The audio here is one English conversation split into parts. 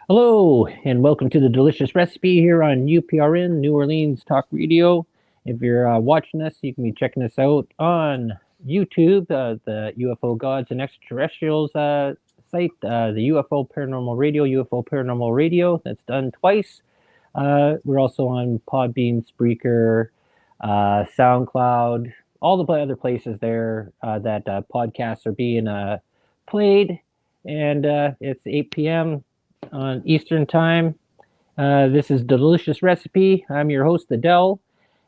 Hello, and welcome to the Delicious Recipe here on UPRN, New Orleans Talk Radio. If you're watching us, you can be checking us out on YouTube, the UFO Gods and Extraterrestrials site, the UFO Paranormal Radio, UFO Paranormal Radio. That's done twice. We're also on Podbean, Spreaker, SoundCloud, all the other places there that podcasts are being played. And it's 8 p.m. on Eastern Time. This is Delicious Recipe. I'm your host, Adele.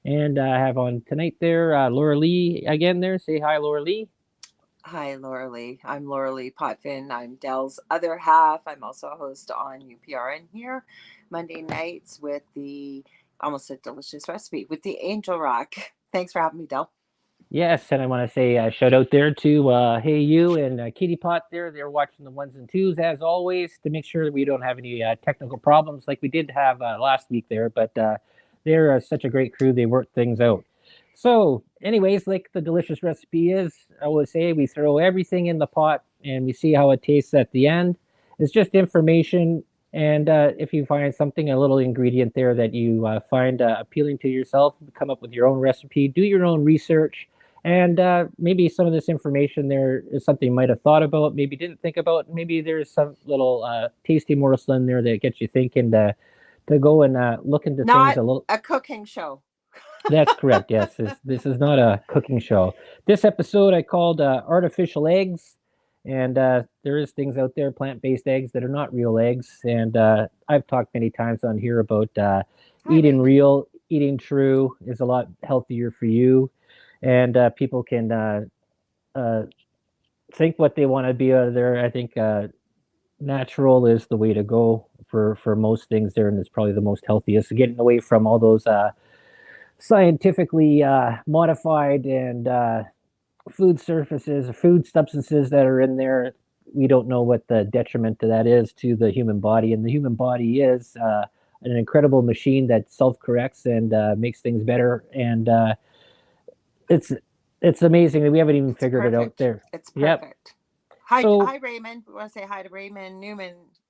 And I have on tonight there Lorilei again there. Say hi, Lorilei. Hi, Lorilei. I'm Lorilei Potvin. I'm Dell's other half. I'm also a host on UPRN here, Monday nights with the almost a delicious recipe with the Angel Rock. Thanks for having me, Dell. Yes, and I want to say a shout out there to Hey You and Kitty Pot there. They're watching the ones and twos as always to make sure that we don't have any technical problems like we did have last week there. But they're such a great crew. They work things out. So, anyways, like the delicious recipe is, I would say we throw everything in the pot and we see how it tastes at the end. It's just information. And if you find something, a little ingredient there that you find appealing to yourself, come up with your own recipe, do your own research, and maybe some of this information there is something you might have thought about, maybe didn't think about. Maybe there's some little tasty morsel in there that gets you thinking to go and look into things Not a little. a cooking show. That's correct. Yes, this is not a cooking show. This episode I called artificial eggs, and there is things out there, plant-based eggs that are not real eggs. And I've talked many times on here about Hi, eating Raymond. real, eating true is a lot healthier for you, and people can uh, think what they want to be out of there. I think natural is the way to go for most things there, and it's probably the most healthiest. Getting away from all those scientifically modified and food surfaces, food substances that are in there. We don't know what the detriment to that is to the human body, and the human body is an incredible machine that self corrects and makes things better. And it's it's amazing that we haven't even It's figured it out perfect. there. It's Yep. perfect. So, Hi, Raymond. We want to say hi to Raymond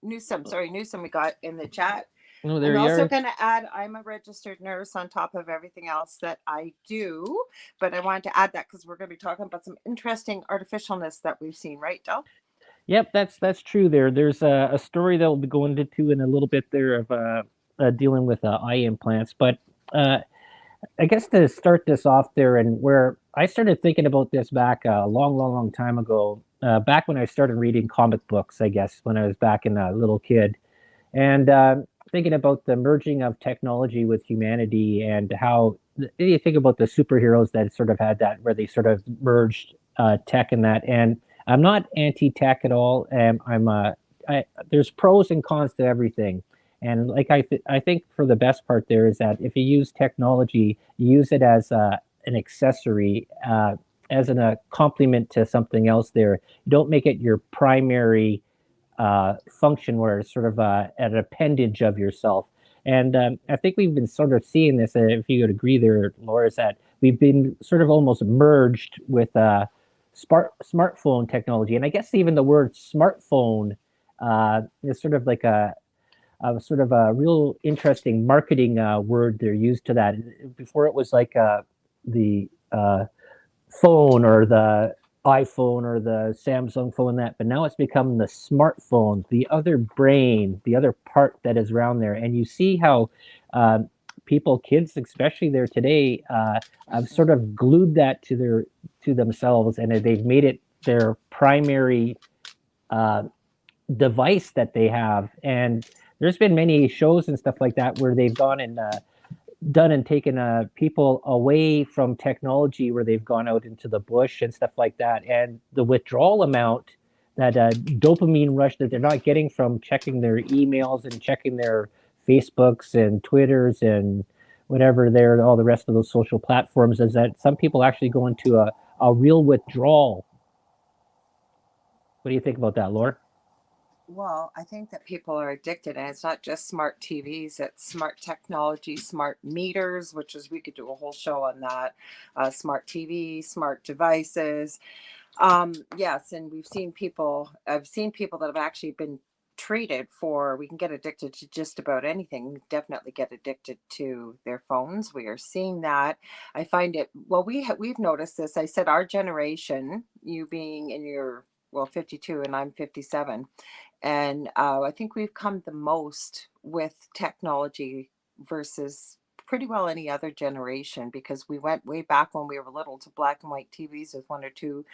Newsom. Sorry, Newsom. We got in the chat. oh, there I'm you also are. going to add I'm a registered nurse on top of everything else that I do, but I wanted to add that because we're going to be talking about some interesting artificialness that we've seen, right, Del? Yep, that's true. There's a story that we'll be going into in a little bit there of dealing with eye implants, but uh, I guess to start this off there, and where I started thinking about this back a long time ago, back when I started reading comic books, I guess when I was back in a little kid, and thinking about the merging of technology with humanity and how you think about the superheroes that sort of had that where they sort of merged tech and that. And I'm not anti-tech at all. There's pros and cons to everything. And like I think for the best part there is that if you use technology, you use it as an accessory, as a complement to something else. There, you don't make it your primary function where it's sort of an appendage of yourself. And I think we've been sort of seeing this, if you would agree there, Laura, is that we've been sort of almost merged with smartphone technology. And I guess even the word smartphone is sort of like a sort of a real interesting marketing word they're used to that. Before it was like the phone or the iPhone or the Samsung phone that, but now it's become the smartphone, the other brain, the other part that is around there. And you see how people, kids especially there today, have sort of glued that to themselves, and they've made it their primary uh, device that they have. And there's been many shows and stuff like that where they've gone and done and taken people away from technology where they've gone out into the bush and stuff like that. And the withdrawal amount, that dopamine rush that they're not getting from checking their emails and checking their Facebooks and Twitters and whatever they're all the rest of those social platforms, is that some people actually go into a real withdrawal. What do you think about that, Laura? Well, I think that people are addicted, and it's not just smart TVs, it's smart technology, smart meters, which is, we could do a whole show on that. Smart TV, smart devices. Yes, and I've seen people that have actually been treated for, we can get addicted to just about anything, definitely get addicted to their phones. We are seeing that. I find it, well, we've noticed this. I said our generation, you being in your, well, 52 and I'm 57. And I think we've come the most with technology versus pretty well any other generation, because we went way back when we were little to black and white TVs with one or two,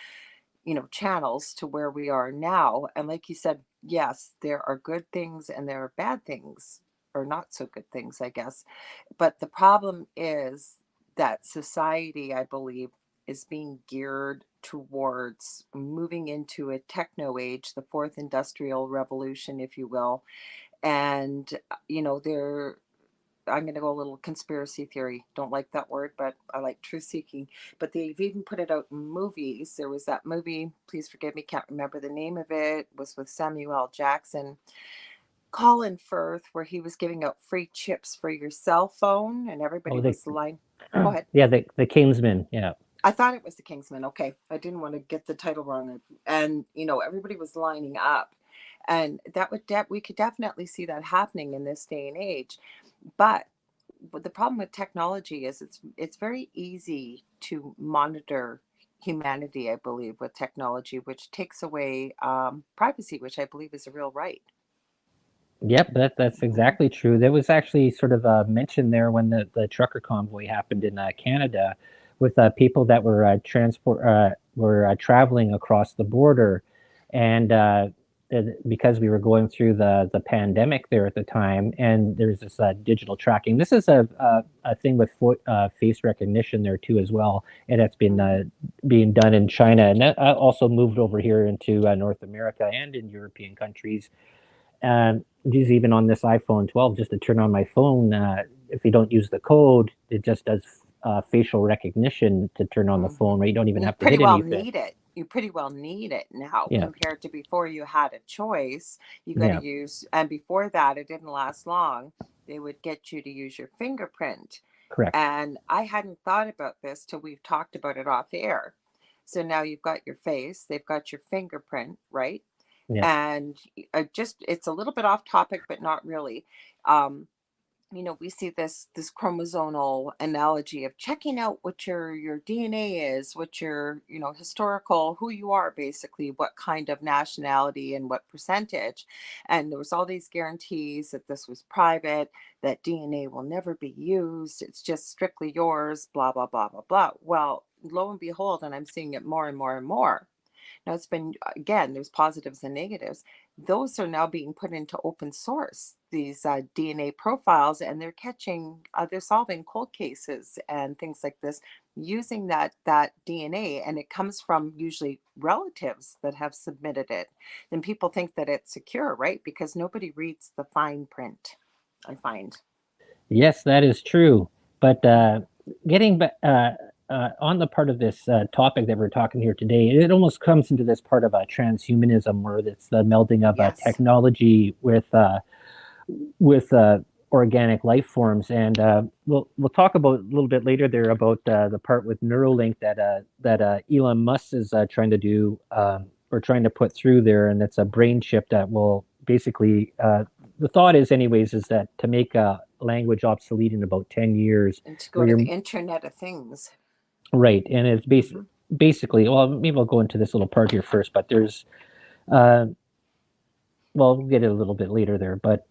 channels, to where we are now. And like you said, yes, there are good things and there are bad things, or not so good things, I guess. But the problem is that society, I believe, is being geared towards moving into a techno age, the fourth industrial revolution, if you will. And, there, I'm going to go a little conspiracy theory. Don't like that word, but I like truth seeking. But they've even put it out in movies. There was that movie, please forgive me, can't remember the name of it, was with Samuel L. Jackson, Colin Firth, where he was giving out free chips for your cell phone, and everybody Oh, the was lying. Go ahead. yeah, the Kingsman. Yeah. I thought it was the Kingsman. Okay. I didn't want to get the title wrong. And, everybody was lining up. And that we could definitely see that happening in this day and age. But the problem with technology is it's very easy to monitor humanity, I believe, with technology, which takes away privacy, which I believe is a real right. Yep, that's Hmm. exactly true. There was actually sort of a mention there when the trucker convoy happened in Canada, with people that were traveling across the border, and because we were going through the pandemic there at the time, and there's this digital tracking. This is a thing with face recognition there too as well, and that's been Hmm. being done in China, and that also moved over here into North America and in European countries. Just even on this iPhone 12, just to turn on my phone, if you don't use the code, it just does facial recognition to turn on the Hmm. phone, right? You don't even You have to pretty hit well anything. need it. You pretty well need it now, Yeah, compared to before you had a choice. You got to yeah, use, and before that, it didn't last long. They would get you to use your fingerprint. correct. And I hadn't thought about this till we've talked about it off air. So now you've got your face, they've got your fingerprint, right? Yeah, And it's a little bit off topic, but not really. Um, we see this chromosomal analogy of checking out what your DNA is, what your, historical, who you are, basically, what kind of nationality and what percentage. And there was all these guarantees that this was private, that DNA will never be used, it's just strictly yours, blah blah blah blah blah. Well, lo and behold, and I'm seeing it more and more and more. Now, it's been, again, there's positives and negatives. Those are now being put into open source, these DNA profiles, and they're they're solving cold cases and things like this using that DNA, and it comes from usually relatives that have submitted it. Then people think that it's secure, right? Because nobody reads the fine print, I find. yes, that is true. But getting back on the part of this topic that we're talking here today, it almost comes into this part of transhumanism, where it's the melding of Yes. technology with organic life forms, and we'll talk about a little bit later there about the part with Neuralink that Elon Musk is trying to do, or trying to put through there, and it's a brain chip that will basically the thought is, anyways, is that to make language obsolete in about 10 years, And to go where to the you're Internet of Things. right, and it's Hmm. basically, well, maybe I'll go into this little part here first, but there's uh, well, we'll get it a little bit later there, but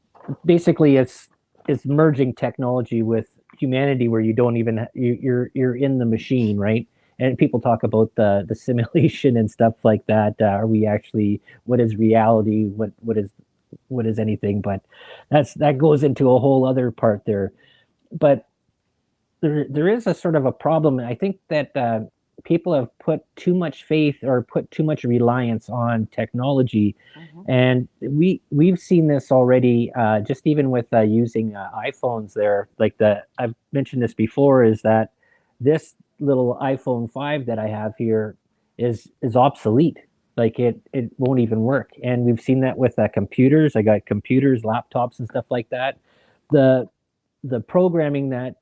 basically it's merging technology with humanity, where you don't even you're in the machine, right? And people talk about the simulation and stuff like that. Are we actually, what is reality, what is anything? But that goes into a whole other part there. But there is a sort of a problem. I think that people have put too much faith, or put too much reliance on technology, Hmm. and we've seen this already. Just even with using iPhones, there, like the I've mentioned this before, is that this little iPhone 5 that I have here is obsolete. Like it won't even work, and we've seen that with computers. I got computers, laptops, and stuff like that. The the programming that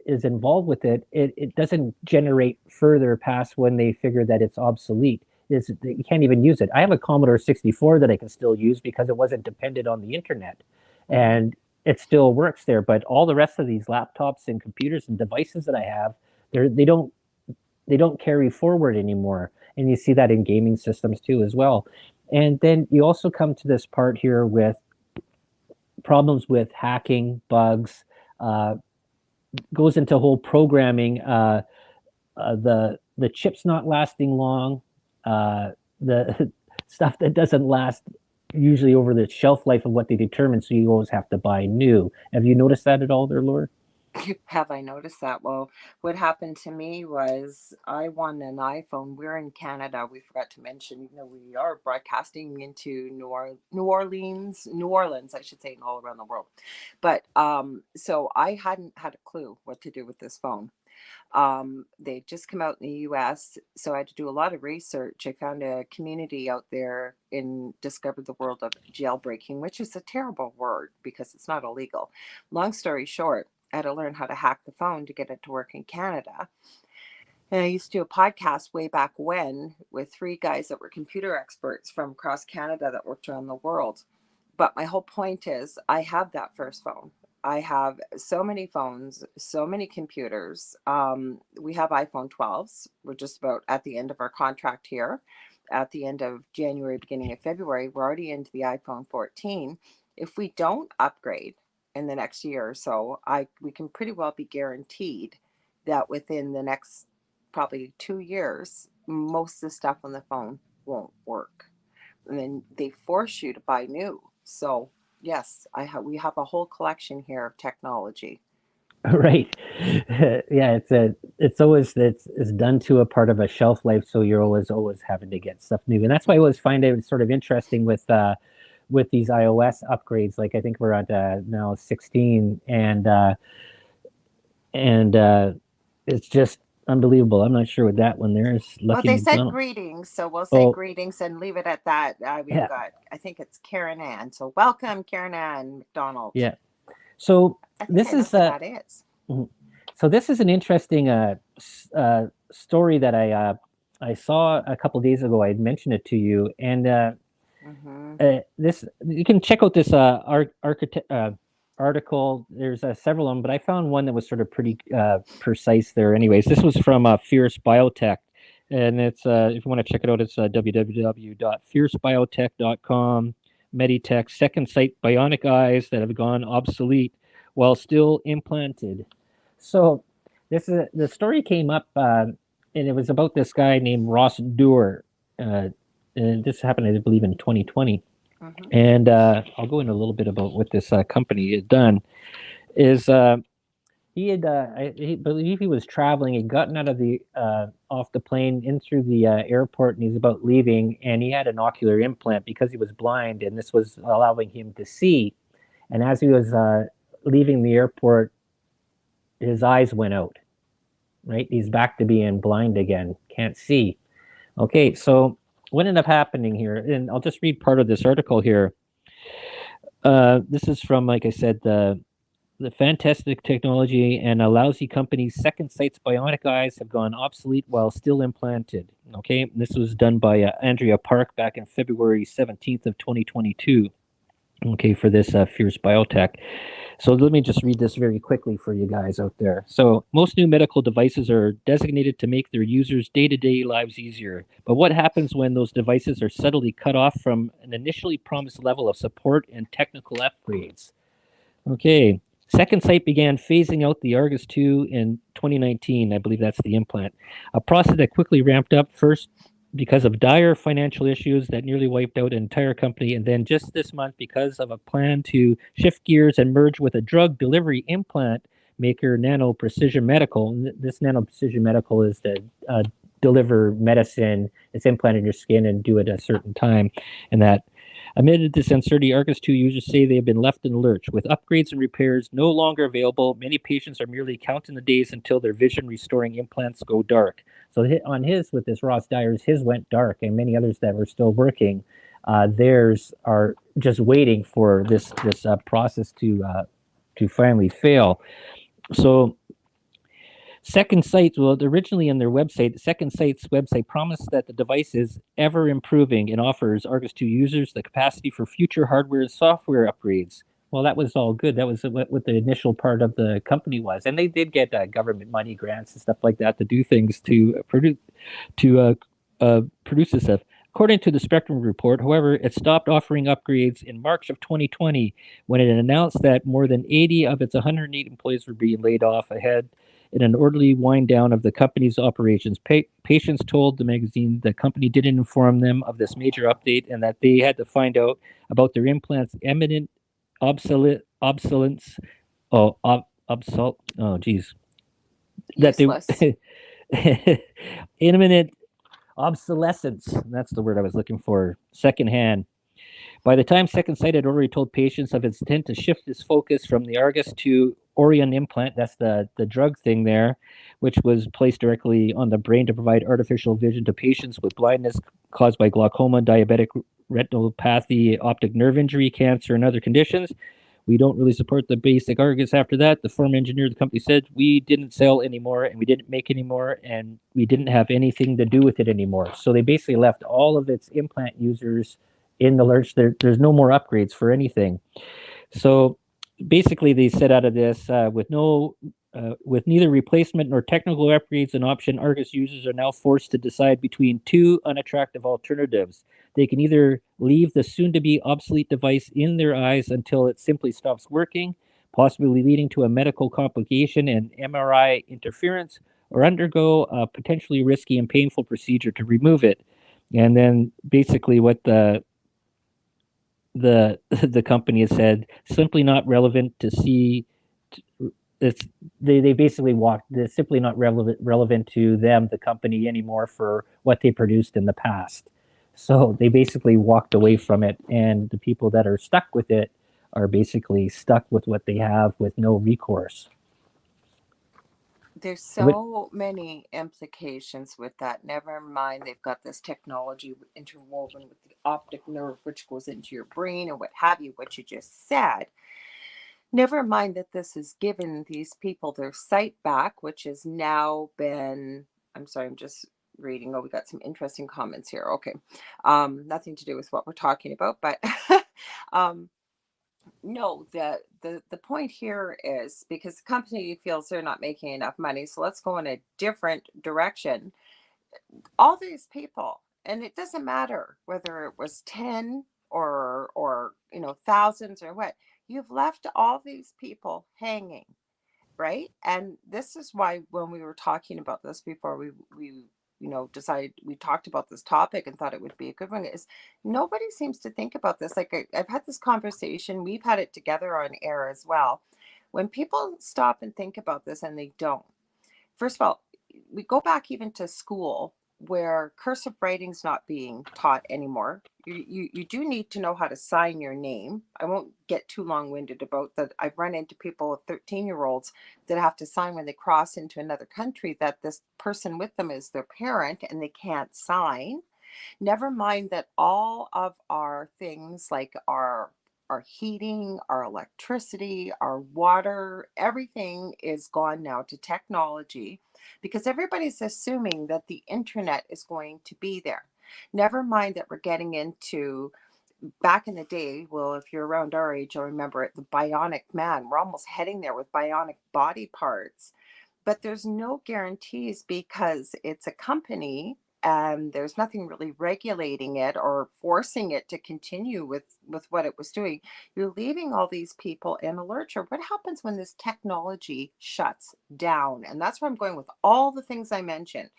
is involved with it doesn't generate further past when they figure that it's obsolete. is you can't even use it. I have a Commodore 64 that I can still use because it wasn't dependent on the internet, Mm-hmm. and it still works there. But all the rest of these laptops and computers and devices that I have, they don't carry forward anymore. And you see that in gaming systems too as well. And then you also come to this part here with problems with hacking, bugs, uh, goes into whole programming. The chips not lasting long, the stuff that doesn't last usually over the shelf life of what they determine, so you always have to buy new. Have you noticed that at all there, Laura? Have I noticed that? Well, what happened to me was I won an iPhone. We're in Canada. We forgot to mention, even though we are broadcasting into New Orleans, I should say, and all around the world. But so I hadn't had a clue what to do with this phone. They just come out in the US, so I had to do a lot of research. I found a community out there and discovered the world of jailbreaking, which is a terrible word because it's not illegal. Long story short, I had to learn how to hack the phone to get it to work in Canada. And I used to do a podcast way back when with three guys that were computer experts from across Canada that worked around the world. But my whole point is, I have that first phone. I have so many phones, so many computers. We have iPhone 12s. We're just about at the end of our contract here. At the end of January, beginning of February, we're already into the iPhone 14. If we don't upgrade in the next year or so, I we can pretty well be guaranteed that within the next probably 2 years, most of the stuff on the phone won't work. And then they force you to buy new. So yes, we have a whole collection here of technology. Right. Yeah, it's always it's done to a part of a shelf life, so you're always having to get stuff new. And that's why I always find it sort of interesting with these iOS upgrades. Like I think we're at now 16, and it's just unbelievable. I'm not sure what that one there is. Well, Lucky they said McDonald. greetings, so we'll say Oh, greetings and leave it at that. We've yeah, got, I think it's Karen Ann. So welcome, Karen Ann McDonald. yeah. So I think I this know is who that is. mhm. So this is an interesting story that I saw a couple days ago. I had mentioned it to you, and Mm-hmm. this you can check out this article. There's several of them, but I found one that was sort of pretty precise there. Anyways, this was from Fierce Biotech, and it's if you want to check it out, it's www.fiercebiotech.com. Meditech second sight bionic eyes that have gone obsolete while still implanted. So this is the story came up, and it was about this guy named Ross Doer. Uh, and this happened, I believe, in 2020. Mm-hmm. And I'll go into a little bit about what this company had done. Is he had he believe he was traveling. He'd gotten out of the off the plane in through the airport, and he's about leaving. And he had an ocular implant because he was blind, and this was allowing him to see. And as he was leaving the airport, his eyes went out. Right, he's back to being blind again, can't see. Okay, so what ended up happening here, and I'll just read part of this article here. This is from, like I said, the fantastic technology and a lousy company's second sight's bionic eyes have gone obsolete while still implanted. Okay, this was done by Andrea Park back in February 17th of 2022. Okay, for this Fierce Biotech. So let me just read this very quickly for you guys out there. So most new medical devices are designated to make their users' day-to-day lives easier. But what happens when those devices are subtly cut off from an initially promised level of support and technical upgrades? Okay. Second Sight began phasing out the Argus 2 in 2019. I believe that's the implant. A process that quickly ramped up first because of dire financial issues that nearly wiped out an entire company, and then just this month because of a plan to shift gears and merge with a drug delivery implant maker, Nano Precision Medical. This Nano Precision Medical is to deliver medicine. It's implanted in your skin and do it at a certain time, and that amid this uncertainty, Argus 2 users say they have been left in the lurch. With upgrades and repairs no longer available, many patients are merely counting the days until their vision restoring implants go dark. So on his, with this Ross Dyers, his went dark, and many others that were still working, theirs are just waiting for this process to finally fail. So Second Sight, well, originally on their website, Second Sight's website promised that the device is ever improving and offers Argus 2 users the capacity for future hardware and software upgrades. Well, that was all good. That was what the initial part of the company was, and they did get government money, grants, and stuff like that to do things to produce this stuff. According to the Spectrum report, however, it stopped offering upgrades in March of 2020 when it announced that more than 80 of its 108 employees were being laid off ahead in an orderly wind down of the company's operations. Patients told the magazine the company didn't inform them of this major update and that they had to find out about their implants' imminent obsolescence. Oh, geez. That Useless. they imminent obsolescence. That's the word I was looking for. Secondhand. By the time Second Sight had already told patients of its intent to shift its focus from the Argus to Orion implant, that's the drug thing there, which was placed directly on the brain to provide artificial vision to patients with blindness caused by glaucoma, diabetic retinopathy, optic nerve injury, cancer, and other conditions. We don't really support the basic Argus after that. The former engineer of the company said we didn't sell anymore and we didn't make anymore and we didn't have anything to do with it anymore. So they basically left all of its implant users in the lurch. There's no more upgrades for anything. So basically, they set out of this with neither replacement nor technical upgrades an option. Argus users are now forced to decide between two unattractive alternatives. They can either leave the soon-to-be obsolete device in their eyes until it simply stops working, possibly leading to a medical complication and MRI interference, or undergo a potentially risky and painful procedure to remove it. And then basically what the company has said simply not relevant to see it's they basically walked it's simply not relevant to them, the company, anymore for what they produced in the past. So they basically walked away from it, and the people that are stuck with it are basically stuck with what they have with no recourse. There's What so many implications with that. Never mind, they've got this technology interwoven with the optic nerve, which goes into your brain and what have you, what you just said. Never mind that this has given these people their sight back, which has now been, I'm sorry, I'm just reading. Oh, we got some interesting comments here. Okay. Nothing to do with what we're talking about, but um, no, the point here is because the company feels they're not making enough money, so let's go in a different direction. All these people, and it doesn't matter whether it was 10 or thousands or what, you've left all these people hanging, right? And this is why when we were talking about this before we decided we talked about this topic and thought it would be a good one, is nobody seems to think about this. Like I've had this conversation, we've had it together on air as well. When people stop and think about this, and they don't, first of all, we go back even to school where cursive writing's not being taught anymore. You do need to know how to sign your name. I won't get too long-winded about that. I've run into people with 13-year-olds that have to sign when they cross into another country that this person with them is their parent and they can't sign. Never mind that all of our things like our heating, our electricity, our water, everything is gone now to technology because everybody's assuming that the internet is going to be there. Never mind that we're getting into back in the day. Well, if you're around our age, you'll remember it, the bionic man. We're almost heading there with bionic body parts, but there's no guarantees because it's a company and there's nothing really regulating it or forcing it to continue with what it was doing. You're leaving all these people in a lurch. Or what happens when this technology shuts down? And that's where I'm going with all the things I mentioned.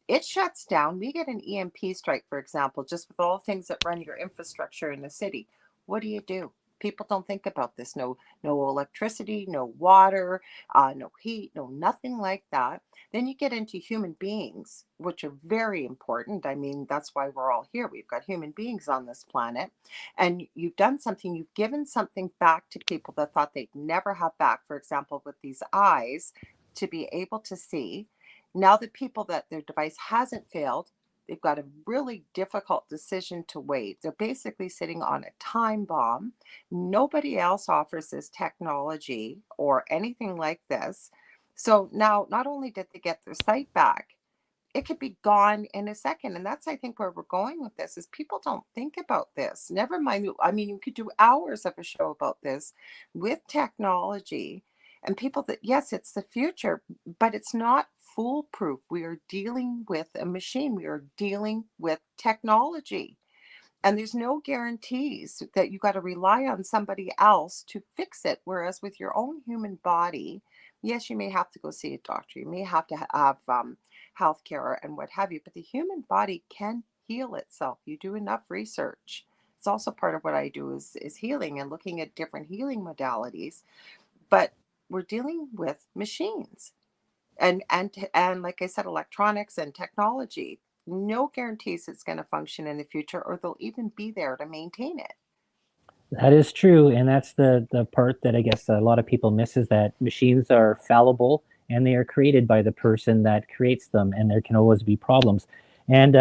It shuts down. We get an EMP strike, for example, just with all things that run your infrastructure in the city. What do? People don't think about this. No electricity, no water, no heat, no nothing like that. Then you get into human beings, which are very important. I mean, that's why we're all here. We've got human beings on this planet. And you've done something, you've given something back to people that thought they'd never have back. For example, with these eyes, to be able to see. Now, the people that their device hasn't failed, they've got a really difficult decision to wait. They're basically sitting on a time bomb. Nobody else offers this technology or anything like this. So now, not only did they get their sight back, it could be gone in a second. And that's, I think, where we're going with this is people don't think about this. Never mind. I mean, you could do hours of a show about this with technology and people that, yes, it's the future, but it's not foolproof. We are dealing with a machine. We are dealing with technology. And there's no guarantees that you got to rely on somebody else to fix it. Whereas with your own human body, yes, you may have to go see a doctor. You may have to have health care and what have you, but the human body can heal itself. You do enough research. It's also part of what I do is healing and looking at different healing modalities. But we're dealing with machines and like I said, electronics and technology. No guarantees it's going to function in the future or they'll even be there to maintain it. That is true, and that's the part that I guess a lot of people miss is that machines are fallible and they are created by the person that creates them, and there can always be problems. And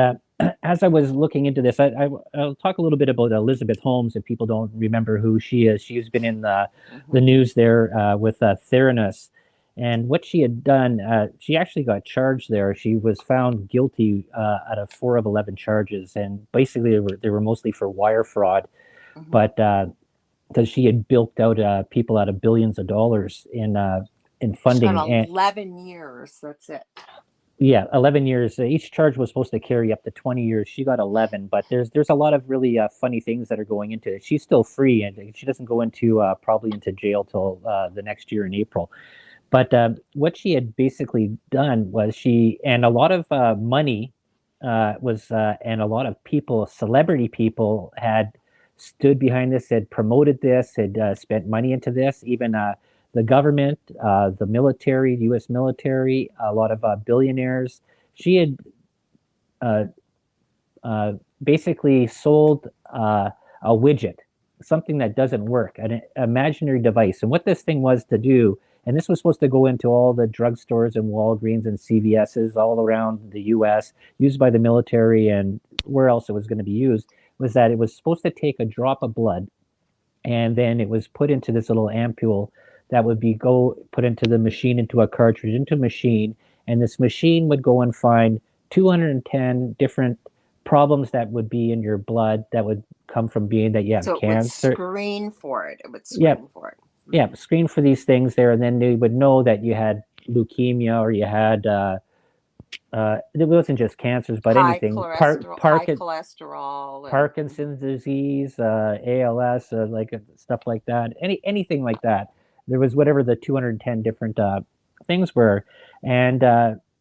as I was looking into this, I'll talk a little bit about Elizabeth Holmes if people don't remember who she is. She's been in the Hmm. news there with Theranos. And what she had done, she actually got charged there. She was found guilty out of 4 of 11 charges, and basically they were mostly for wire fraud, Hmm. but because she had bilked out people out of billions of dollars in She got funding. And 11 years. That's it. yeah, 11 years. Each charge was supposed to carry up to 20 years. She got 11, but there's a lot of really funny things that are going into it. She's still free, and she doesn't go into probably into jail till the next year in April. But what she had basically done was she, and a lot of money was, and a lot of people, celebrity people, had stood behind this, had promoted this, had spent money into this. Even the government, the military, the U.S. military, a lot of billionaires. She had uh, uh, basically sold a widget, something that doesn't work, an imaginary device. And what this thing was to do, and this was supposed to go into all the drugstores and Walgreens and CVS's all around the US, used by the military and where else it was going to be used, was that it was supposed to take a drop of blood and then it was put into this little ampule that would be go put into the machine, into a cartridge, into a machine, and this machine would go and find 210 different problems that would be in your blood that would come from being that you have So it would cancer. screen for it. It would Yeah, screen for it. yeah, Hmm. screen for these things there, and then they would know that you had leukemia or you had it wasn't just cancers, but anything, High cholesterol, and mhm. Parkinson's disease, ALS, like stuff like that, anything like that. There was whatever the 210 different things were, and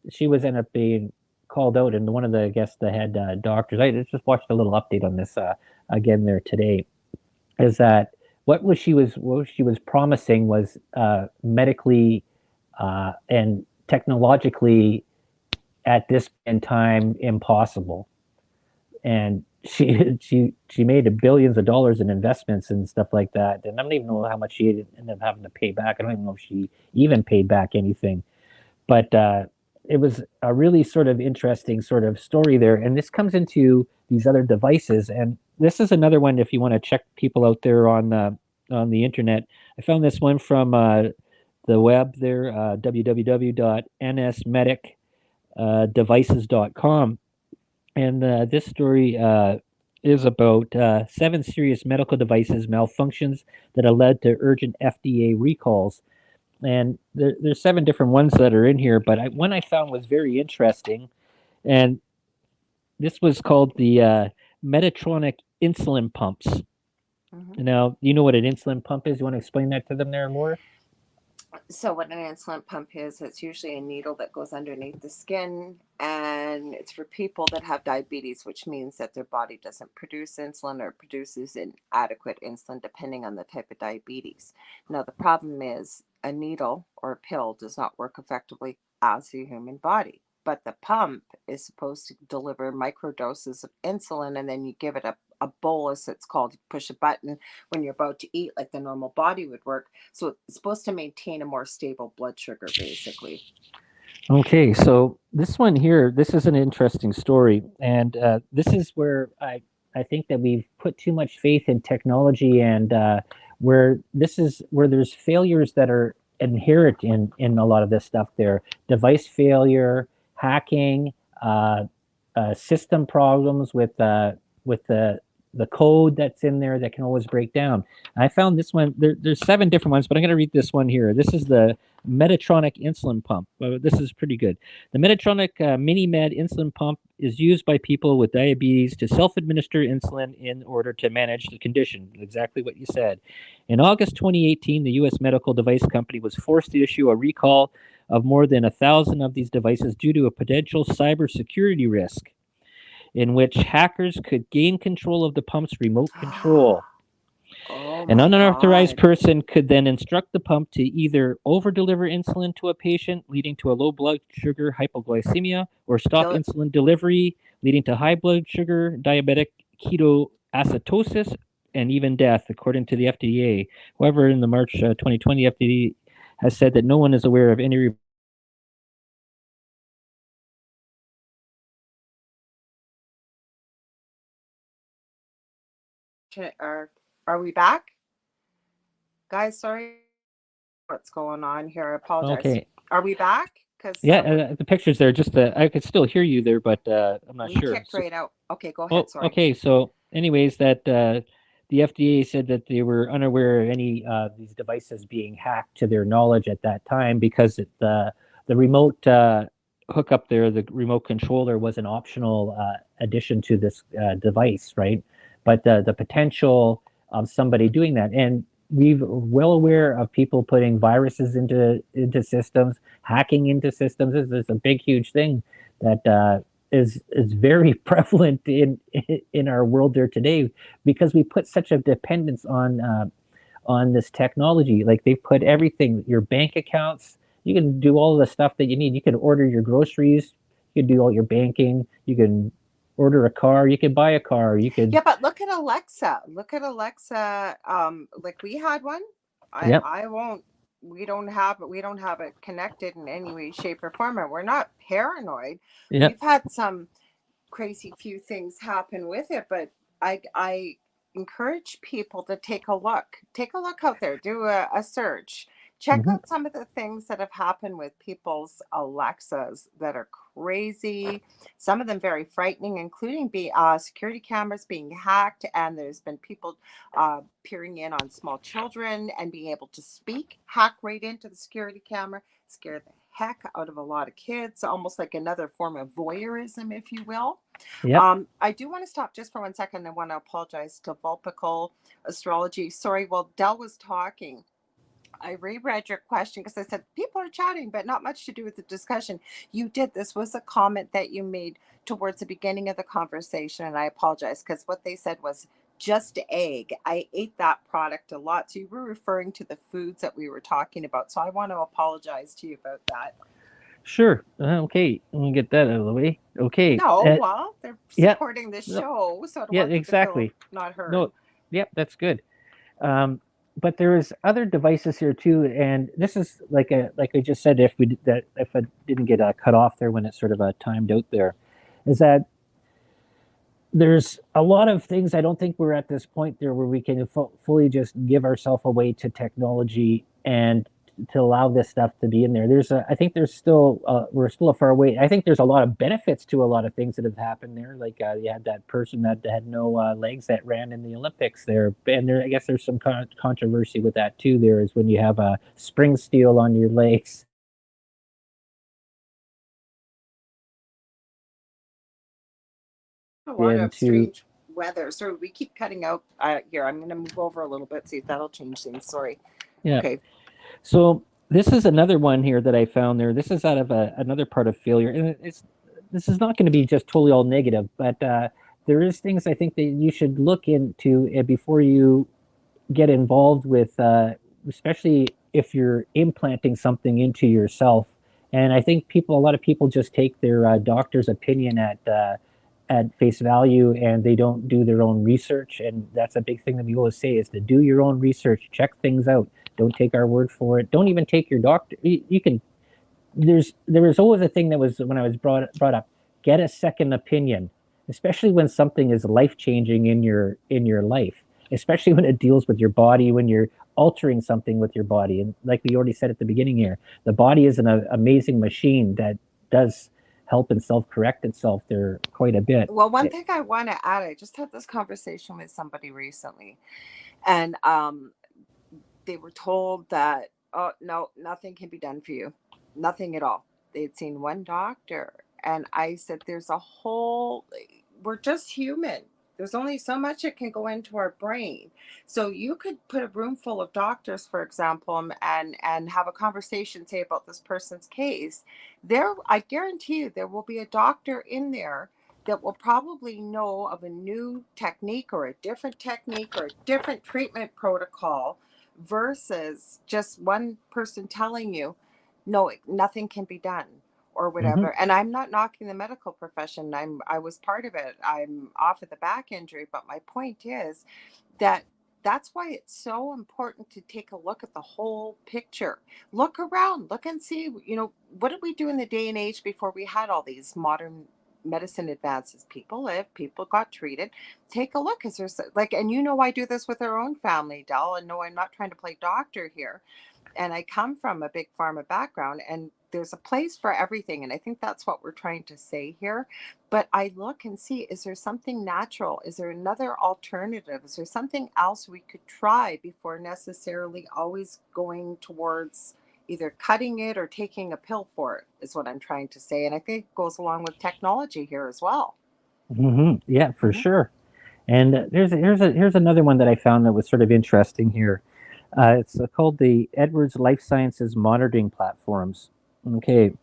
she was ended up being called out. And one of the, I guess, the head doctors, I just watched a little update on this again there today, is that what she was promising was medically and technologically at this in time impossible, and she made billions of dollars in investments and stuff like that. And I don't even know how much she ended up having to pay back. I don't even know if she even paid back anything. But it was a really sort of interesting sort of story there. And this comes into these other devices. And this is another one if you want to check people out there on the internet. I found this one from the web there, www.nsmedicdevices.com, and this story is about 7 serious medical devices malfunctions that have led to urgent FDA recalls. And there's 7 different ones that are in here, but one I found was very interesting. And this was called the Medtronic insulin pumps. Hmm. Now, you know what an insulin pump is? You want to explain that to them there more? So what an insulin pump is, it's usually a needle that goes underneath the skin, and it's for people that have diabetes, which means that their body doesn't produce insulin or produces inadequate insulin depending on the type of diabetes. Now the problem is a needle or a pill does not work effectively as the human body. But the pump is supposed to deliver micro doses of insulin, and then you give it a bolus. It's called, you push a button when you're about to eat, like the normal body would work. So it's supposed to maintain a more stable blood sugar, basically. Okay, so this one here, this is an interesting story, and this is where I think that we've put too much faith in technology, and where this is where there's failures that are inherent in a lot of this stuff there. Device failure, hacking, uh, system problems with the code that's in there that can always break down. I found this one. There's 7 different ones, but I'm going to read this one here. This is the Metatronic insulin pump. This is pretty good. The Metatronic MiniMed insulin pump is used by people with diabetes to self-administer insulin in order to manage the condition. Exactly what you said. In August 2018, the U.S. medical device company was forced to issue a recall of more than 1,000 of these devices due to a potential cybersecurity risk in which hackers could gain control of the pump's remote control. Oh An my unauthorized God. person could then instruct the pump to either over-deliver insulin to a patient, leading to a low blood sugar hypoglycemia, or stop Kill. insulin delivery, leading to high blood sugar, diabetic ketoacidosis, and even death, according to the FDA. However, in the March 2020 FDA has said that no one is aware of any. Are we back? Guys, sorry what's going on here. I apologize. Okay. Are we back? Because Yeah, the pictures there. Just I could still hear you there, but I'm not we sure. kicked So, right out. Okay, go oh, ahead. Sorry. okay. So, anyways, that the FDA said that they were unaware of any these devices being hacked to their knowledge at that time because the remote hookup there, the remote controller, was an optional addition to this device, right? But the potential of somebody doing that, and we're well aware of people putting viruses into systems, hacking into systems. This is a big, huge thing that is very prevalent in our world there today because we put such a dependence on this technology. Like they put everything, your bank accounts. You can do all the stuff that you need. You can order your groceries. You can do all your banking. You can order a car. You can buy a car. You could. Yeah, but look at Alexa. Look at Alexa. Like we had one. Yep. I won't. We don't have it connected in any way, shape, or form. And we're not paranoid. Yep. We've had some crazy few things happen with it, but I encourage people to take a look. Take a look out there. Do a search. Check Hmm. out some of the things that have happened with people's Alexas that are crazy. Some of them very frightening, including security cameras being hacked, and there's been people peering in on small children and being able to speak, hack right into the security camera, scare the heck out of a lot of kids, almost like another form of voyeurism, if you will. Yep. I do want to stop just for 1 second. I want to apologize to Vulpical Astrology. Sorry, while Dell was talking, I reread your question because I said people are chatting, but not much to do with the discussion. You did. This was a comment that you made towards the beginning of the conversation, and I apologize because what they said was just egg. I ate that product a lot. So you were referring to the foods that we were talking about. So I want to apologize to you about that. Sure. Okay. Let me get that out of the way. Okay. No, well, they're Yeah. supporting the No. show, so I don't Yeah. want them to feel Exactly. not heard. No. Yep. That's good. Um, but there is other devices here too, and this is like I just said. If I didn't get cut off there when it sort of timed out there, is that there's a lot of things. I don't think we're at this point there where we can fully just give ourselves away to technology and to allow this stuff to be in there. I think there's still, we're still a far away. I think there's a lot of benefits to a lot of things that have happened there. Like you had that person that had no legs that ran in the Olympics there, and I guess there's some controversy with that too. There is when you have a spring steel on your legs. A lot of Into strange weather. So we keep cutting out here. I'm going to move over a little bit, see if that'll change things. Sorry. Yeah. Okay. So this is another one here that I found there. This is out of another part of failure, and this is not going to be just totally all negative, but there is things I think that you should look into before you get involved with, especially if you're implanting something into yourself. And I think a lot of people just take their doctor's opinion at face value, and they don't do their own research. And that's a big thing that we always say is to do your own research, check things out. Don't take our word for it. Don't even take your doctor. You can. There was always a thing that was when I was brought up. Get a second opinion, especially when something is life changing in your life. Especially when it deals with your body, when you're altering something with your body. And like we already said at the beginning here, the body is an amazing machine that does help and self correct itself there quite a bit. Well, one thing I want to add, I just had this conversation with somebody recently, and they were told that, oh no, nothing can be done for you, nothing at all. They'd seen one doctor, and I said, there's a whole, we're just human, there's only so much that can go into our brain. So you could put a room full of doctors, for example, and have a conversation, say, about this person's case. There, I guarantee you there will be a doctor in there that will probably know of a new technique or a different treatment protocol, versus just one person telling you, no, nothing can be done or Mhm. whatever. And I'm not knocking the medical profession. I was part of it. I'm off of the back injury, but my point is that that's why it's so important to take a look at the whole picture. Look around, look and see, what did we do in the day and age before we had all these modern medicine advances? People lived, people got treated. Take a look. Is there like, and I do this with our own family, Dell, and no, I'm not trying to play doctor here. And I come from a big pharma background, and there's a place for everything. And I think that's what we're trying to say here. But I look and see, is there something natural? Is there another alternative? Is there something else we could try before necessarily always going towards either cutting it or taking a pill for it, is what I'm trying to say. And I think it goes along with technology here as well. Yeah, for Hmm. sure. And here's another one that I found that was sort of interesting here. It's called the Edwards Life Sciences Monitoring Platforms. Okay,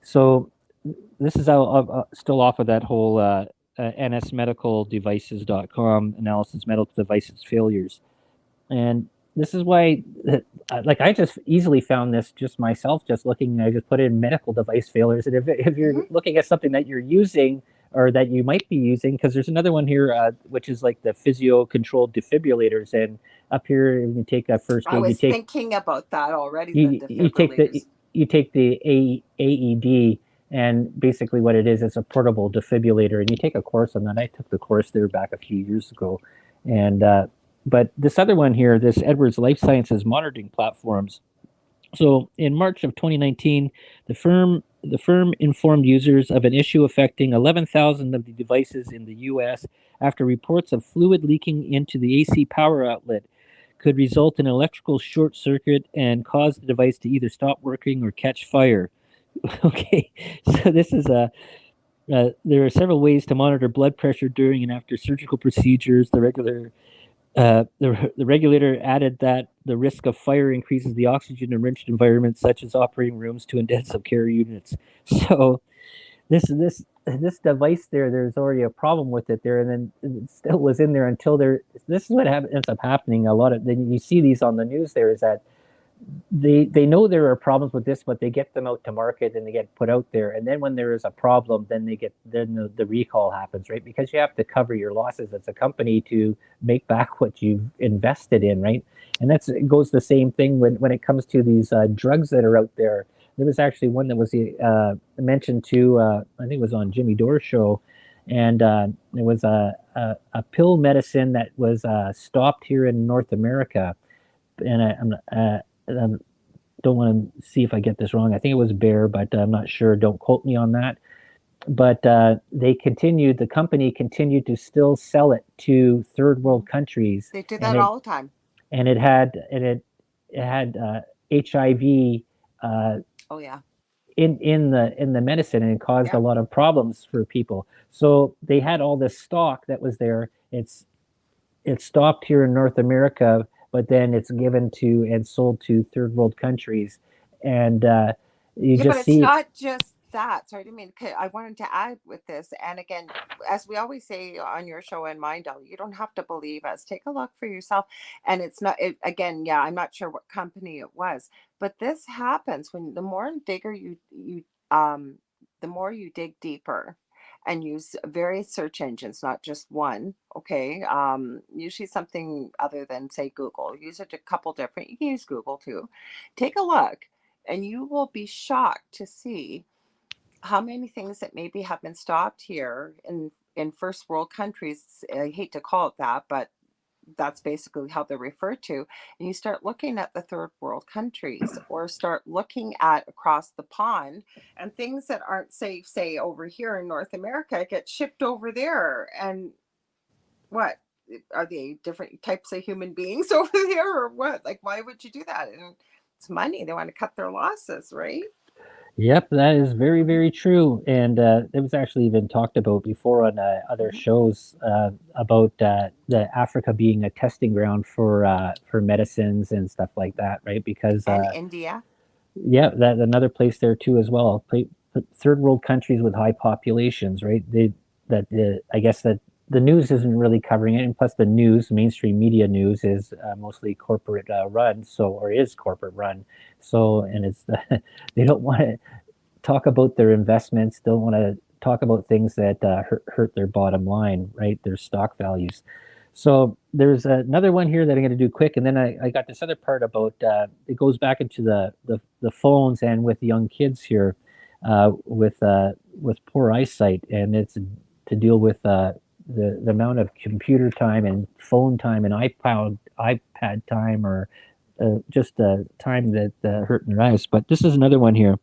so this is still off of that whole nsmedicaldevices.com analysis medical devices failures. And this is why, like, I just easily found this just myself, just looking. I just put in medical device failures, and if you're Hmm. looking at something that you're using or that you might be using, because there's another one here, which is like the physio controlled defibrillators, and up here you take a first I aid, was thinking about that already, the you take the defibrillators. you take the AED, and basically what it is, it's a portable defibrillator, and you take a course on that. I took the course there back a few years ago, and but this other one here, this Edwards Life Sciences monitoring platforms. So in March of 2019, the firm informed users of an issue affecting 11,000 of the devices in the U.S. after reports of fluid leaking into the AC power outlet could result in an electrical short circuit and cause the device to either stop working or catch fire. Okay, so this is a there are several ways to monitor blood pressure during and after surgical procedures. The regulator added that the risk of fire increases the oxygen enriched environments, such as operating rooms to intensive care units. So this device there's already a problem with it there, and then it still was in there until there. This is what ends up happening. A lot of then you see these on the news. There is that they know there are problems with this, but they get them out to market and they get put out there. And then when there is a problem, then the recall happens, right? Because you have to cover your losses as a company to make back what you've invested in, right? And it goes the same thing when it comes to these drugs that are out there. There was actually one that was mentioned to I think it was on Jimmy Dore's show, and it was a pill medicine that was stopped here in North America, and I don't want to see if I get this wrong. I think it was Bear, but I'm not sure. Don't quote me on that. But the company continued to still sell it to third world Mhm. countries, They do and that it all the time. and it had HIV uh, Oh yeah. in the medicine, and it caused a Yeah. lot of problems for people. So they had all this stock that was there. It's stopped here in North America, but then it's given to and sold to third world countries, and you Yeah, but just it's see. not just that. Sorry, I didn't mean. I wanted to add with this, and again, as we always say on your show and mine, Del, you don't have to believe us. Take a look for yourself. And it's not. Again, yeah, I'm not sure what company it was, but this happens when the more and bigger um, the more you dig deeper, and use various search engines, not just one. Okay, usually something other than say Google. Use it a couple different. You can use Google too. Take a look, and you will be shocked to see how many things that maybe have been stopped here in first world countries. I hate to call it that, but that's basically how they're referred to. And you start looking at the third world countries or start looking at across the pond, and things that aren't safe, say over here in North America, get shipped over there. And what, are they different types of human beings over there or what? Like, why would you do that? And it's money. They want to cut their losses, right? Yep, that is very, Hmm. very true. And it was actually even talked about before on other Hmm. shows about the Africa being a testing ground for medicines and stuff like that, right? Because And India. yeah, that another place there too as well. Third world countries with high populations, right? I guess that the news isn't really covering it, and plus the news, mainstream media news, is mostly corporate run, so or is corporate run. So and it's they don't want to talk about their investments, don't want to talk about things that hurt their bottom line, right? Their stock values. So there's another one here that I'm going to do quick, and then I got this other part about it goes back into the phones and with young kids here with poor eyesight, and it's to deal with the amount of computer time and phone time and iPad time or just time that hurt their eyes. But this is another one here.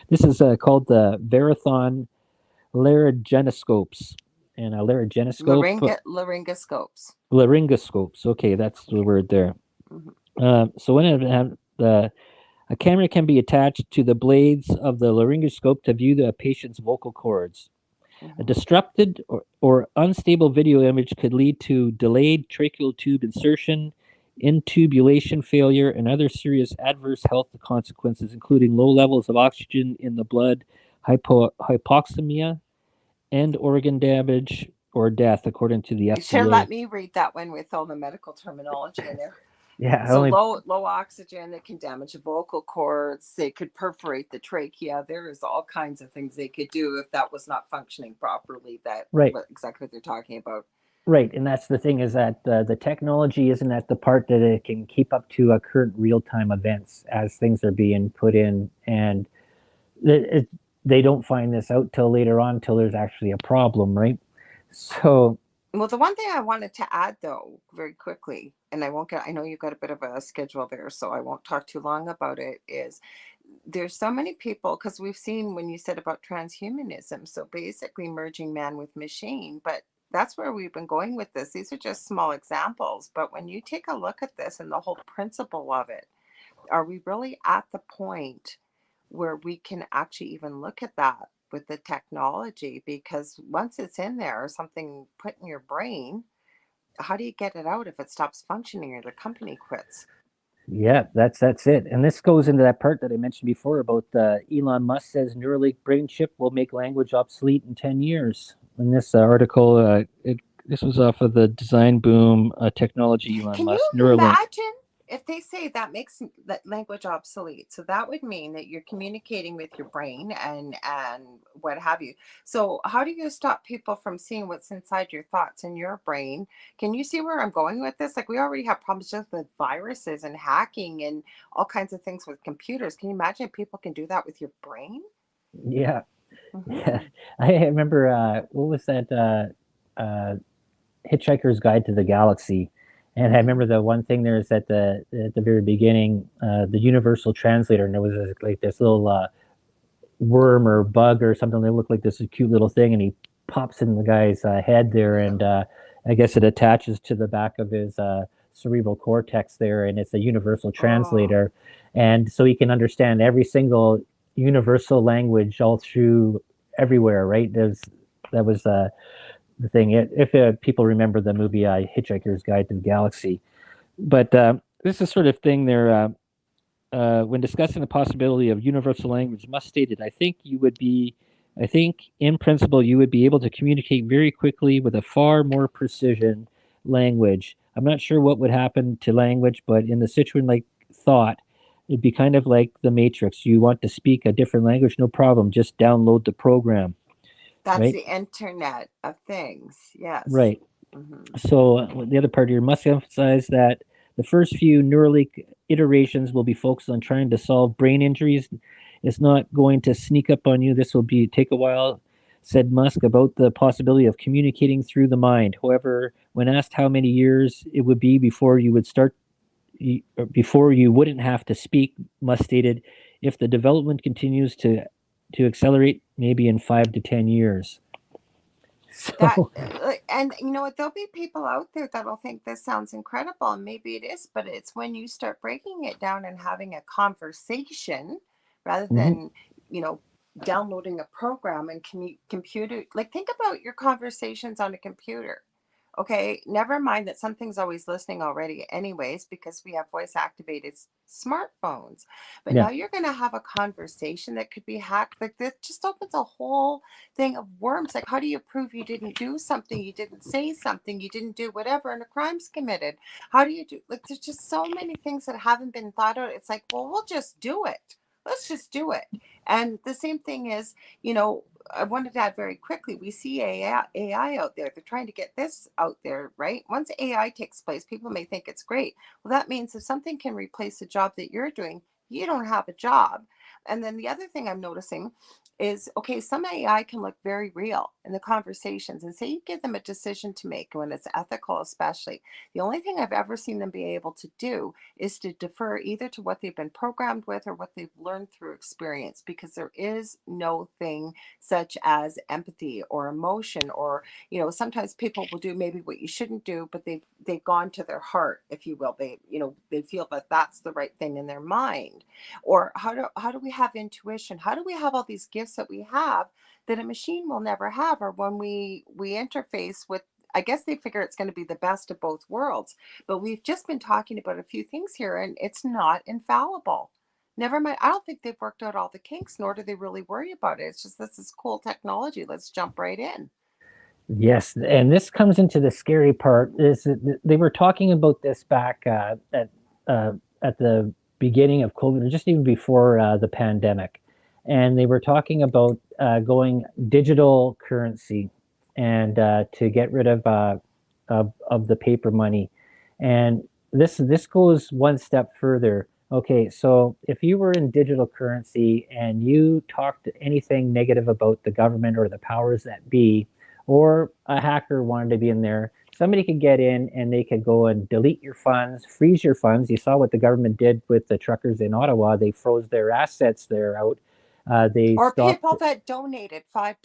This is called the Verathon laryngenoscopes. And a laryngenoscope, Laryngoscopes. laryngoscopes. Okay, that's the Okay. word there. Hmm. So when a camera can be attached to the blades of the laryngoscope to view the patient's vocal cords. A Hmm. disrupted or unstable video image could lead to delayed tracheal tube insertion, intubulation failure, and other serious adverse health consequences, including low levels of oxygen in the blood, hypoxemia, and organ damage or death, according to the You should let FDA. me read that one with all the medical terminology in there. Yeah, So only low oxygen that can damage the vocal cords. They could perforate the trachea. There is all kinds of things they could do if that was not functioning properly. That right. what exactly what they're talking about. Right, and that's the thing is that the technology isn't at the part that it can keep up to current real-time events as things are being put in, and it, they don't find this out till later on, till there's actually a problem, right? So, Well, the one thing I wanted to add, though, very quickly, and I won't get, I know you've got a bit of a schedule there, so I won't talk too long about it, is there's so many people, because we've seen when you said about transhumanism, so basically merging man with machine, but that's where we've been going with this. These are just small examples, but when you take a look at this and the whole principle of it, are we really at the point where we can actually even look at that with the technology? Because once it's in there, something put in your brain, how do you get it out if it stops functioning or the company quits? yeah, that's it. And this goes into that part that I mentioned before about Elon Musk says Neuralink brain chip will make language obsolete in 10 years. In this article, this was off of the Design Boom Technology Elon Can you Musk Neuralink. imagine if they say that makes that language obsolete? So that would mean that you're communicating with your brain and what have you. So how do you stop people from seeing what's inside your thoughts in your brain? Can you see where I'm going with this? Like, we already have problems just with viruses and hacking and all kinds of things with computers. Can you imagine if people can do that with your brain? Yeah, yeah. Hmm. I remember what was that Hitchhiker's Guide to the Galaxy. And I Hmm. remember the one thing there is that at the very beginning, the universal translator, and there was like this little worm or bug or something that looked like this cute little thing, and he pops in the guy's head there, and I guess it attaches to the back of his cerebral cortex there, and it's a universal Oh, translator, and so he can understand every single universal language all through everywhere. Right? That was the thing. If people remember the movie Hitchhiker's Guide to the Galaxy, but this is sort of thing there. When discussing the possibility of universal language, must state it. I think in principle, you would be able to communicate very quickly with a far more precision language. I'm not sure what would happen to language, but in the situation like thought, it'd be kind of like the Matrix. You want to speak a different language, no problem. Just download the program, that's right? the Internet of Things. Yes. Right. Hmm. So the other part here must emphasize that the first few Neuralink iterations will be focused on trying to solve brain injuries. It's not going to sneak up on you. This will be take a while, said Musk about the possibility of communicating through the mind. However, when asked how many years it would be before you wouldn't have to speak, Musk stated, if the development continues to accelerate, maybe in 5 to 10 years. That So, and you know what, there'll be people out there that'll think this sounds incredible, and maybe it is, but it's when you start breaking it down and having a conversation rather mhm, than, you know, downloading a program and computer, like think about your conversations on a computer. Okay, never mind that something's always listening already anyways, because we have voice activated smartphones. But yeah, now you're going to have a conversation that could be hacked. Like this just opens a whole thing of worms. Like, how do you prove you didn't do something, you didn't say something, you didn't do whatever, and a crime's committed? How do you do, like, there's just so many things that haven't been thought out. It's like, well, we'll just do it. Let's just do it. And the same thing is, you know, I wanted to add very quickly, we see AI out there. They're trying to get this out there, right? Once AI takes place, people may think it's great. Well, that means if something can replace the job that you're doing, you don't have a job. And then the other thing I'm noticing is, okay, some AI can look very real in the conversations, and say you give them a decision to make when it's ethical, especially. The only thing I've ever seen them be able to do is to defer either to what they've been programmed with or what they've learned through experience, because there is no thing such as empathy or emotion, or, you know, sometimes people will do maybe what you shouldn't do, but they've gone to their heart, if you will. They, you know, they feel that that's the right thing in their mind. Or how do we have intuition? How do we have all these gifts that we have that a machine will never have? Or when we interface with, I guess they figure it's going to be the best of both worlds. But we've just been talking about a few things here, and it's not infallible. Never mind. I don't think they've worked out all the kinks, nor do they really worry about it. It's just, this is cool technology. Let's jump right in. yes, and this comes into the scary part. Is that they were talking about this back uh, at the beginning of COVID, or just even before the pandemic, and they were talking about going digital currency and to get rid of the paper money. And this goes one step further. Okay, so if you were in digital currency and you talked anything negative about the government or the powers that be, or a hacker wanted to be in there, somebody could get in and they could go and delete your funds, freeze your funds. You saw what the government did with the truckers in Ottawa. They froze their assets there out. They Or stopped, people that donated $5.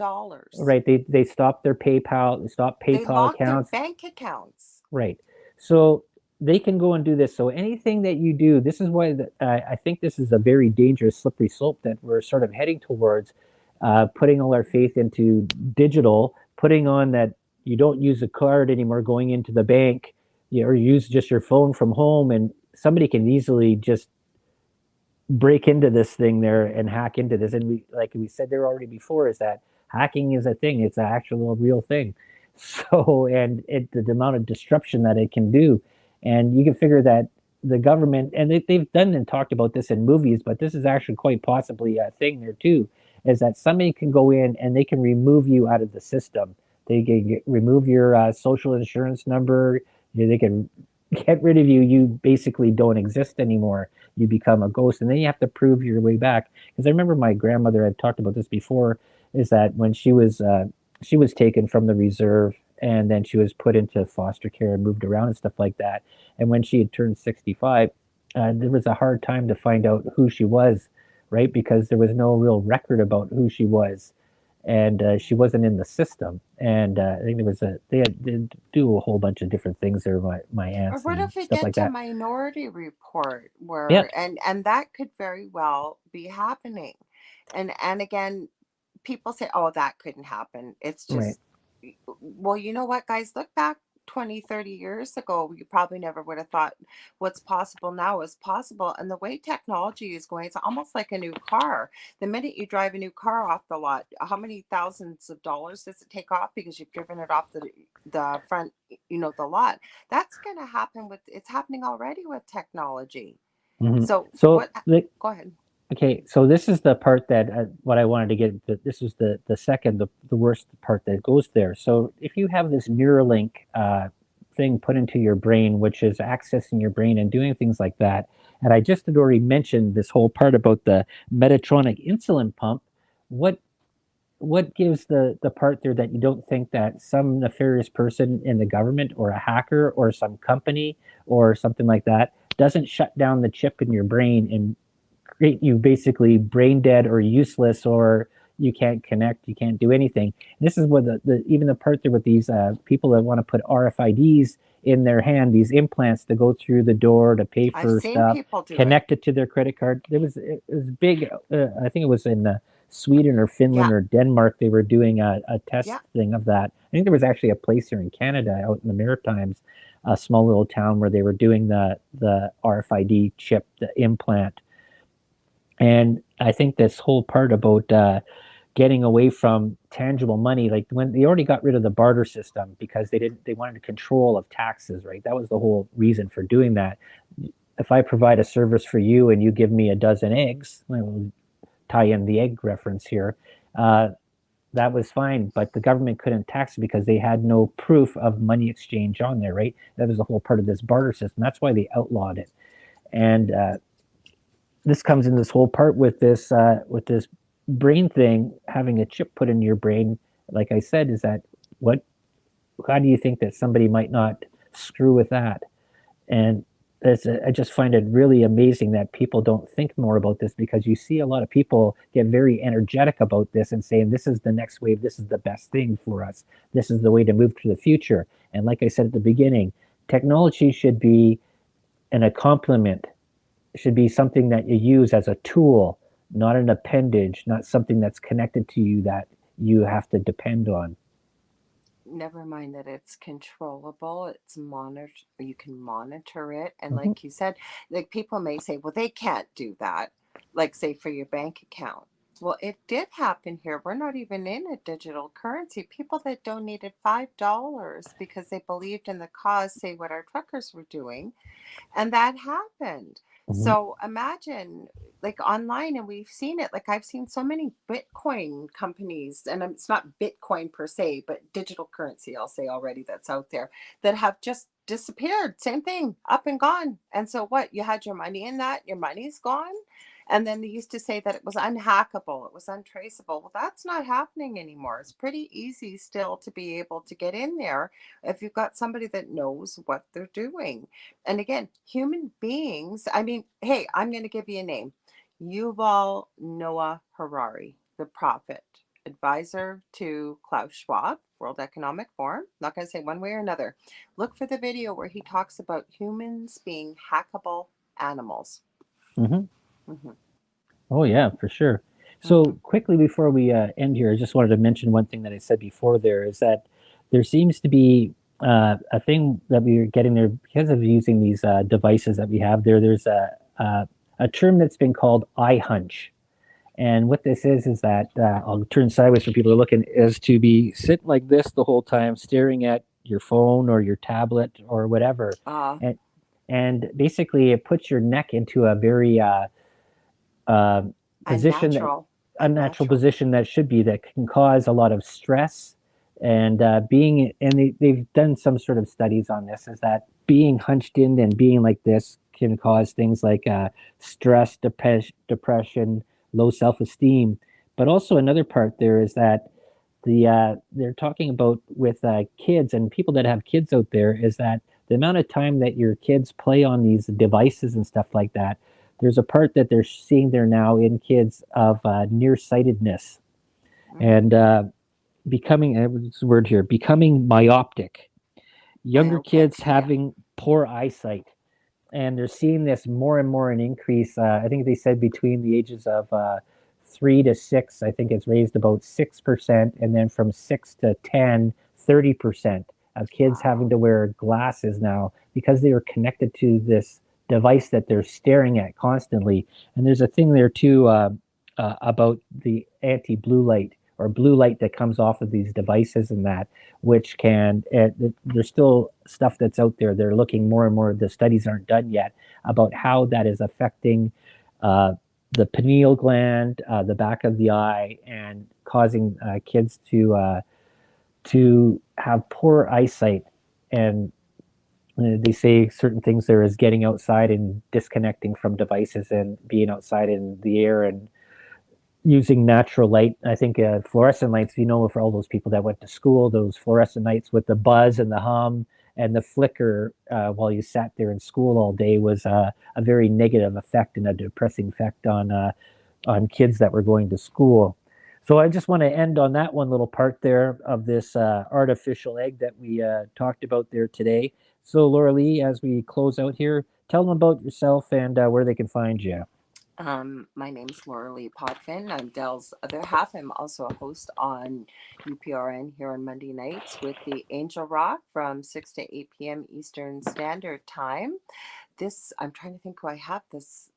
right, they stopped their PayPal, they stopped They PayPal locked their accounts. bank accounts. Right. So they can go and do this. So anything that you do, this is why I think this is a very dangerous, slippery slope that we're sort of heading towards, putting all our faith into digital, putting on that you don't use a card anymore, going into the bank, or use just your phone from home, and somebody can easily just break into this thing there and hack into this. And we, like we said there already before, is that hacking is a thing. It's an actual real thing. So, and the amount of disruption that it can do, and you can figure that the government, and they've done and talked about this in movies, but this is actually quite possibly a thing there too, is that somebody can go in and they can remove you out of the system. They can remove your social insurance number. They can get rid of you. You basically don't exist anymore. You become a ghost, and then you have to prove your way back. Because I remember my grandmother had talked about this before, is that when she was taken from the reserve, and then she was put into foster care and moved around and stuff like that. And when she had turned 65, there was a hard time to find out who she was, right? Because there was no real record about who she was, and she wasn't in the system. And I think there was they had to do a whole bunch of different things there, my Or aunts what and if we stuff get like to that. Minority Report, Yeah, where and that could very well be happening. And again, people say, "Oh, that couldn't happen." It's right. just, well, you know what, guys, look back 20, 30 years ago. You probably never would have thought what's possible now is possible. And the way technology is going, it's almost like a new car. The minute you drive a new car off the lot, how many thousands of dollars does it take off because you've driven it off the front, you know, the lot? That's going to happen with, it's happening already with technology. Hmm. So So what, go ahead. okay, so this is the part that what I wanted to get. This is the second, the worst part that goes there. So if you have this Neuralink thing put into your brain, which is accessing your brain and doing things like that, and I just had already mentioned this whole part about the Medtronic insulin pump. What what gives the part there that you don't think that some nefarious person in the government or a hacker or some company or something like that doesn't shut down the chip in your brain and create you basically brain dead or useless, or you can't connect, you can't do anything. And this is what even the part there with these people that want to put RFIDs in their hand, these implants to go through the door to pay I've for seen stuff, people do it. connect it to their credit card. It was big. I think it was in Sweden or Finland Yeah. or Denmark. They were doing a test Yeah. thing of that. I think there was actually a place here in Canada, out in the Maritimes, a small little town where they were doing the RFID chip, the implant. And I think this whole part about getting away from tangible money, like when they already got rid of the barter system because they wanted control of taxes, right? That was the whole reason for doing that. If I provide a service for you and you give me a dozen eggs, we'll tie in the egg reference here. Uh, that was fine, but the government couldn't tax it because they had no proof of money exchange on there, right? That was the whole part of this barter system. That's why they outlawed it. And this comes in this whole part with this brain thing, having a chip put in your brain. Like I said, is that what? How do you think that somebody might not screw with that? And I just find it really amazing that people don't think more about this, because you see a lot of people get very energetic about this and saying this is the next wave, this is the best thing for us, this is the way to move to the future. And like I said at the beginning, technology should be a complement, should be something that you use as a tool, not an appendage, not something that's connected to you that you have to depend on. Never mind that it's controllable, it's monitor, you can monitor it. And Mm-hmm. like you said, like people may say, well, they can't do that, like say for your bank account. Well, it did happen here. We're not even in a digital currency. People that donated $5 because they believed in the cause, say what our truckers were doing, and that happened. Mm-hmm. So imagine, like online, and we've seen it. Like I've seen so many Bitcoin companies, and it's not Bitcoin per se, but digital currency, I'll say already, that's out there, that have just disappeared. Same thing, up and gone. And so what? You had your money in that, your money's gone. And then they used to say that it was unhackable, it was untraceable. Well, that's not happening anymore. It's pretty easy still to be able to get in there if you've got somebody that knows what they're doing. And again, human beings, I mean, hey, I'm going to give you a name: Yuval Noah Harari, the prophet, advisor to Klaus Schwab, World Economic Forum. Not going to say one way or another. Look for the video where he talks about humans being hackable animals. Mm-hmm. Hmm. Oh yeah, for sure. So Hmm. quickly before we end here, I just wanted to mention one thing that I said before. There is that there seems to be a thing that we're getting there because of using these devices that we have there. There's a term that's been called eye hunch. And what this is that I'll turn sideways for people to look in, is to be sitting like this the whole time, staring at your phone or your tablet or whatever, Uh, and basically it puts your neck into a very uh, position that unnatural, unnatural unnatural. position that should be, that can cause a lot of stress. And they've done some sort of studies on this, is that being hunched in and being like this can cause things like stress, depression, low self-esteem. But also another part there is that they're talking about with kids and people that have kids out there, is that the amount of time that your kids play on these devices and stuff like that, there's a part that they're seeing there now in kids of nearsightedness Mm, and becoming what's the word here, becoming myopic, younger myopic. kids Yeah. having poor eyesight. And they're seeing this more and more an increase. I think they said between the ages of 3 to 6, I think it's raised about 6%, and then from 6 to 10, 30% of kids having Wow. to wear glasses now because they are connected to this device that they're staring at constantly. And there's a thing there too about the anti-blue light or blue light that comes off of these devices, and that which can there's still stuff that's out there. They're looking more and more, the studies aren't done yet about how that is affecting uh, the pineal gland, the back of the eye, and causing kids to have poor eyesight. And they say certain things there is getting outside and disconnecting from devices and being outside in the air and using natural light. I think fluorescent lights, for all those people that went to school, those fluorescent lights with the buzz and the hum and the flicker while you sat there in school all day was a very negative effect and a depressing effect on kids that were going to school. So I just want to end on that one little part there of this artificial egg that we talked about there today. So Lorilei, as we close out here, tell them about yourself and where they can find you. My name's Lorilei Potvin. I'm Dell's other half. I'm also a host on UPRN here on Monday nights with the Angel Rock from 6 to 8 p.m. Eastern Standard Time. I'm trying to think who I have this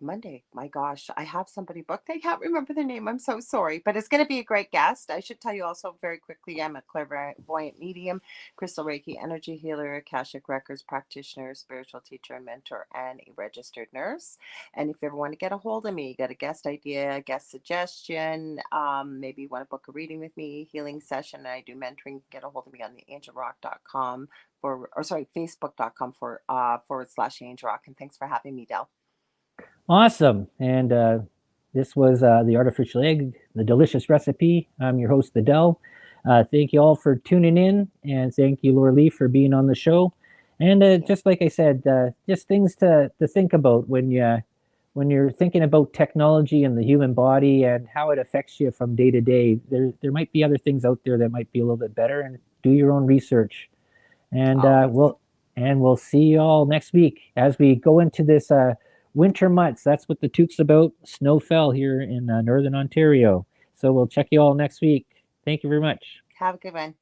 Monday. My gosh, I have somebody booked. I can't remember their name. I'm so sorry, but it's going to be a great guest. I should tell you also very quickly, I'm a clairvoyant medium, crystal Reiki energy healer, Akashic Records practitioner, spiritual teacher and mentor, and a registered nurse. And if you ever want to get a hold of me, you got a guest idea, a guest suggestion, maybe you want to book a reading with me, healing session, I do mentoring, get a hold of me on the angelrock.com facebook.com / Angel Rock. And thanks for having me, Dell. Awesome. And this was the artificial egg, the delicious recipe. I'm your host, Adele. Thank you all for tuning in, and thank you, Laura Lee, for being on the show. And just like I said, just things to think about when you're thinking about technology and the human body and how it affects you from day to day. There might be other things out there that might be a little bit better, and do your own research. And Always. we'll see you all next week as we go into this winter months. That's what the toot's about. Snow fell here in northern Ontario. So we'll check you all next week. Thank you very much. Have a good one.